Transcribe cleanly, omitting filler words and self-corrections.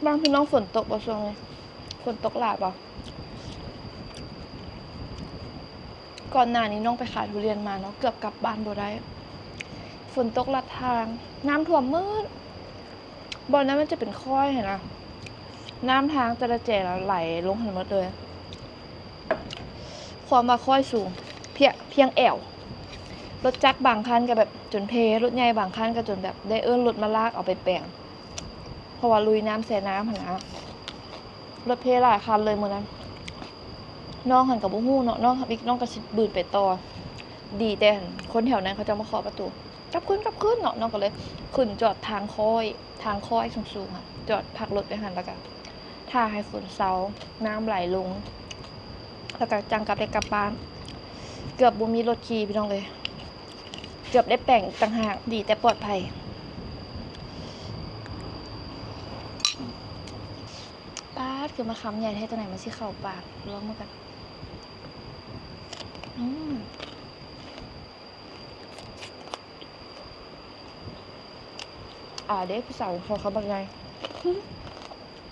บ้านพี่น้องฝนตกบ่ช่วงนี้ฝนตกหลายบ่ก่อนหน้านี้น้องไปขายทุเรียนมาเนาะเกือบกลับบ้านบ่ได้ฝนตกลัดทางน้ำท่วมมืดบ่อนนั้นมันจะเป็นค่อยเห็นนะน้ำทางแต่ละแจแล้วไหลลงหันหมดเลยความว่าค่อยสูงเพียงแอวรถจักรบางคันก็แบบจนเพรถใหญ่บางคันก็จนแบบได้รถมาลากเอาไปแปลงเพราะว่าลุยน้ำแส่น้ำหันนะรถเพหลายคันเลยมื้อนั้นน้องหันกับบ่ฮู้เนาะน้องอีกน้องก็สิบืนไปต่อดีแต่คนแถวนั้นเขาจะมาเคาะประตูกลับขึ้นเนาะน้องก็เลยขึ้นจอดทางค่อยสูงๆอ่ะจอดพักรถไปหันแล้วก็ถ้าให้ฝนเซาน้ำไหลลงแล้วก็จังกลับได้กลับบ้านเกือบบ่มีรถขี่พี่น้องเลยเกือบได้แป่งต่างหากดีแต่ปลอดภัยป้าดคือมาคำใหญ่ให้ตัวไหนมาสิเข้าปากลองมากันเด็กผู้สาวเขาบางไง